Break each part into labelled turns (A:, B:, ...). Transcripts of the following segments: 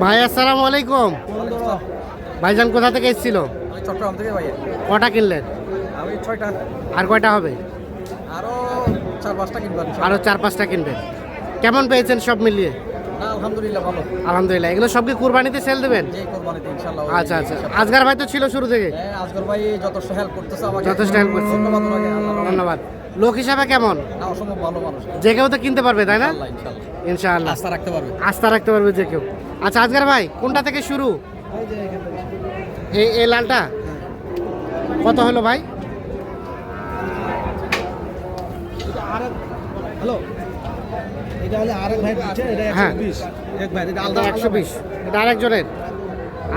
A: ভাই আসসালামু আলাইকুম। ভাইজান কোথা থেকে এসেছিল?
B: চট্টগ্রাম থেকে ভাই।
A: কটা কিনলেন?
B: আমি 6টা।
A: আর কয়টা হবে?
B: আরো 4-5টা কিনবেন।
A: আরো 4-5টা কিনবেন। কেমন পেয়েছেন সব মিলিয়ে?
B: না আলহামদুলিল্লাহ ভালো।
A: আলহামদুলিল্লাহ। এগুলো সব কি কুরবানিতে সেল দেবেন?
B: যে কোরবানিতে ইনশাআল্লাহ।
A: আচ্ছা আচ্ছা। আজগার ভাই তো ছিল শুরু থেকে।
B: হ্যাঁ আজগর ভাই যথেষ্ট হেল্প করতেছে আমাকে।
A: যথেষ্ট হেল্প করছে।
B: ধন্যবাদ ওনাকে।
A: ধন্যবাদ। লোক হিসাবে কেমন?
B: না অসম্ভব ভালো মানুষ।
A: যে কেউ তো কিনতে পারবে তাই না?
B: ইনশাআল্লাহ।
A: ইনশাআল্লাহ।
B: আস্থা রাখতে পারবে।
A: আস্থা রাখতে পারবে যে কেউ। আচ্ছা আজগার ভাই কোনটা থেকে শুরু?
B: এই যে এখান থেকে।
A: এই লালটা কত হলো ভাই?
B: হ্যালো। এটা হলো আরেক ভাই দিচ্ছে, এটা 120। এক ভাই এটা আলাদা
A: 120। এটা আরেকজনের।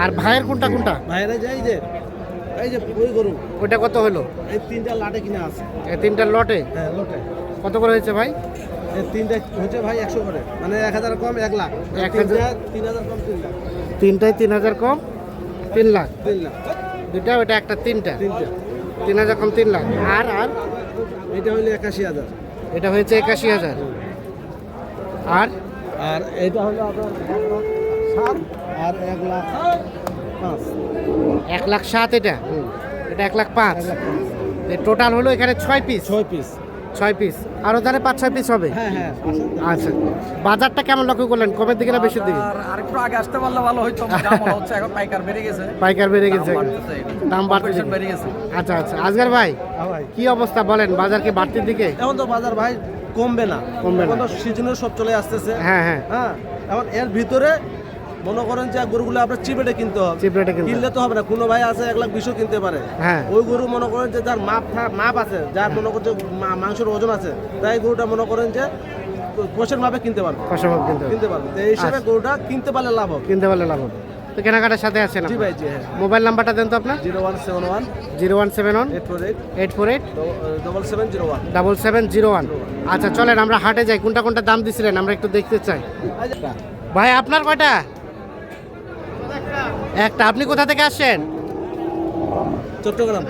A: আর ভাইয়ের কোনটা কোনটা?
B: ভাইরা যাই যে এই যে ওই গরু
A: ওইটা কত হলো?
B: এই 3টা লাটে কিনে আছে।
A: এই তিনটা লটে
B: হ্যাঁ লটে।
A: কত করে হয়েছে ভাই?
B: এই 3টা হচ্ছে ভাই 100 করে, মানে 1000 কম 1 লাখ।
A: 1000
B: 3000 কম 3 লাখ।
A: তিনটায় 3000 কম 3 লাখ।
B: 3 লাখ।
A: দুইটা ওইটা একটা তিনটা
B: 3টা
A: 3000 কম 3 লাখ। আর আর
B: এটা হলো 81000।
A: এটা হয়েছে 81,000। আর
B: আর এটা হলো আপনার 7 আর 1 লাখ 5।
A: 1,07,000 এটা। এটা 1,05,000। টোটাল হলো এখানে 6 পিস।
B: 6 পিস।
A: 6 পিস আরও তাহলে 5-6 পিস হবে।
B: হ্যাঁ হ্যাঁ।
A: আচ্ছা বাজারটা কেমন লক্ষ্য করলেন? কমের দিকে না বেশির দিকে?
B: আর আরেকটু আগে আসতে পারলে ভালো হইতো। দাম হচ্ছে এখন পাইকার বেড়ে গেছে।
A: পাইকার বেড়ে গেছে, দাম বাড়তে
B: বেড়ে গেছে।
A: আচ্ছা আচ্ছা আজগার ভাই
B: ভাই
A: কি অবস্থা বলেন? বাজার কি বাড়তির দিকে?
B: এখন তো বাজার ভাই কমবে না।
A: কমবে না।
B: এখন তো সিজনের সব চলে আসতেছে।
A: হ্যাঁ হ্যাঁ।
B: হ্যাঁ এখন এর ভিতরে মনে করেন যে গরুগুলো আপনার চিপেটে কিনতে হবে।
A: চিপরেটে কিনতে
B: কিনলে তো হবে না। কোনো ভাই আছে 1,20,000 কিনতে পারে।
A: হ্যাঁ।
B: ওই গরু মনে করেন যে যার মাপ আছে, যার মনে করেন যে মাংসের ওজন আছে, তাই গরুটা মনে করেন যে কোষের মাপে কিনতে পারবে।
A: কষাভাব কিনতে হবে।
B: কিনতে পারবে। তো এই হিসাবে
A: আচ্ছা।
B: গরুটা কিনতে পারলে লাভ হবে।
A: কিনতে পারলে লাভ হবে। তো কেনাকাটার সাথে আছেন
B: জি
A: আপনি?
B: ভাই জি হ্যাঁ।
A: মোবাইল নাম্বারটা দেন তো আপনার।
B: 0171
A: 0171
B: 848
A: 848
B: 7701।
A: 7701। আচ্ছা চলেন আমরা হাটে যাই। কোনটা কোনটা দাম দিছিলেন আমরা একটু দেখতে চাই। ভাই আপনার কয়টা? একটা। আপনি কোথা থেকে আসছেন?
B: চট্টগ্রাম।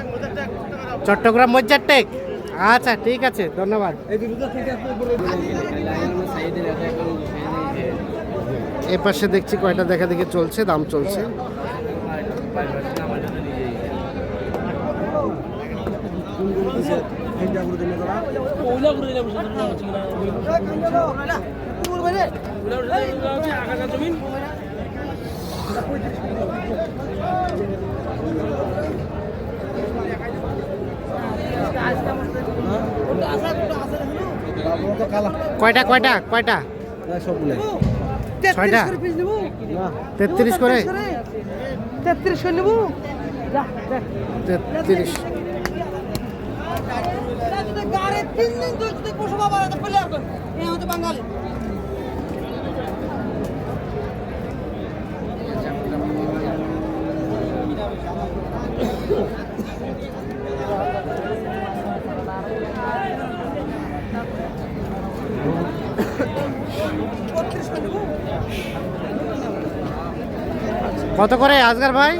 A: চট্টগ্রাম মজ্জারটেক। আচ্ছা ঠিক আছে ধন্যবাদ। এ পাশে দেখছি কয়টা দেখা দেখে চলছে, দাম চলছে। কয়টা কয়টা কয়টা? ছয়টা। 33 করে
C: 33 করে নেবো।
A: 33।
C: গাড়ি 3 দিন ধরে পশু বাবা ফেলে আসবেন। এই হচ্ছে বাঙালি।
A: কত করে আজগার ভাই?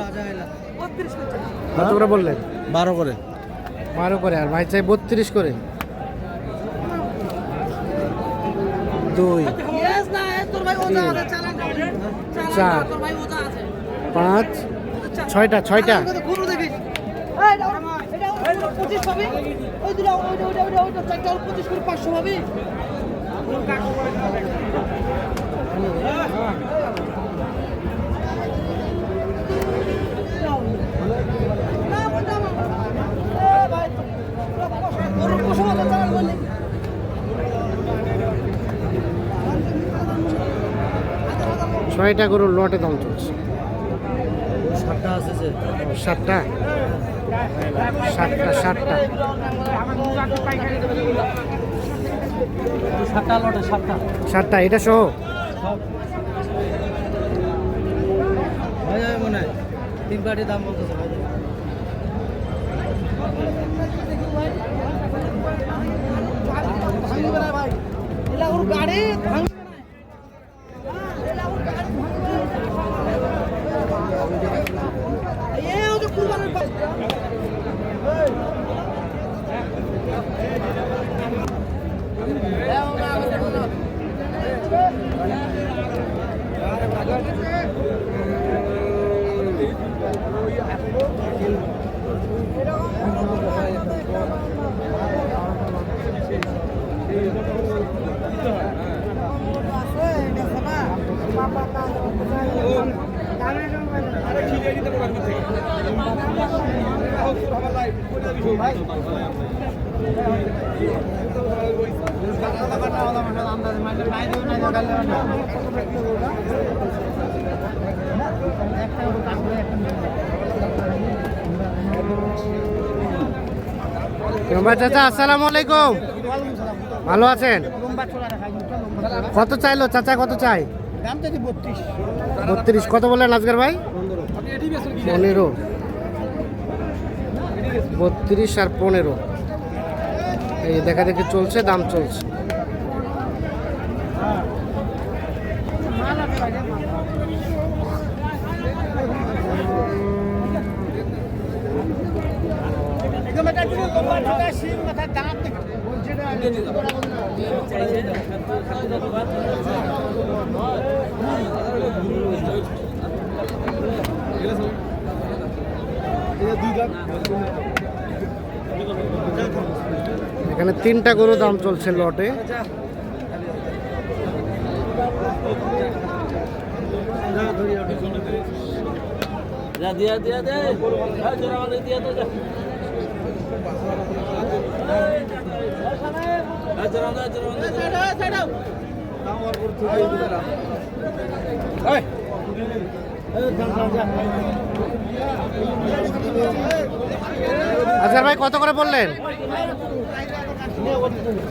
C: 32 করে।
A: কত করে বললেন?
B: 12 করে।
A: 12 করে। আর ভাই চাই 32 করে। 2
C: ইয়েস না তোর ভাই ওজা আছে চালান।
A: চার।
C: তোর ভাই ওজা আছে।
A: 5 6টা 6টা।
C: গরু দেখিস। এটা 25 পাবি। ওই দুটো ওইটা চারটা 25 করে 500 পাবি। না বলতে আমার। এ ভাই গরু পশু বাবা চালান বললি।
A: 6টা গরুর লটে দাম চলছে।
B: 7টা আছে যে।
A: 7টা 7টা 7টা।
B: 7টা লটে 7টা।
A: 7টা এটা সহ।
B: ভাই মনে হয় 3 পাটি দাম বলতেছে ভাই।
C: ভাঙবে না ভাই। এলা ওর গাড়ি ভাঙবে না। এলা ওর গাড়ি ভাঙবে না। এই হচ্ছে কুরবানির পাই।
A: চাচা আসসালামু আলাইকুম, ভালো আছেন? কত চাইলো চাচা, কত চাই? 32। কত বললেন আজকের ভাই? 15। 32 আর 15 এই দেখা দেখি চলছে, দাম চলছে। এখানে 3টা গরু দাম চলছে লটে। আচ্ছা ভাই কত করে বললেন?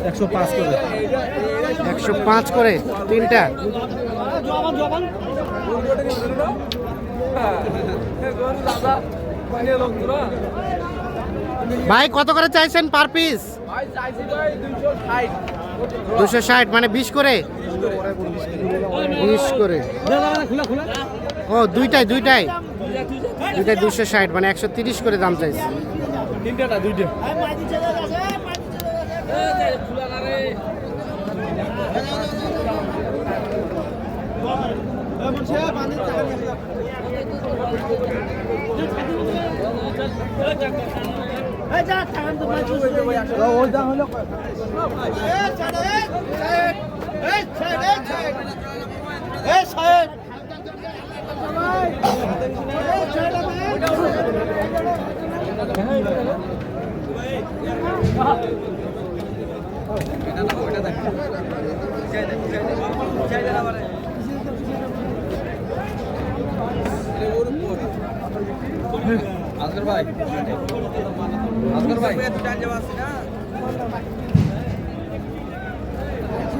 B: 105 করে।
A: 105 করে 3টা। ভাই কত করে চাইছেন পার পিস? 260 মানে 20 করে। 20 করে। ও দুইটাই 260 মানে 130 করে দাম চাইছে।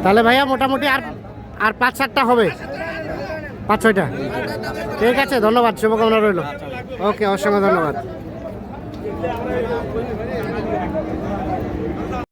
A: তাহলে ভাইয়া মোটামুটি আর 5-7টা হবে, 5-6টা। ঠিক আছে, ধন্যবাদ, শুভকামনা রইল। ওকে, অসংখ্য ধন্যবাদ।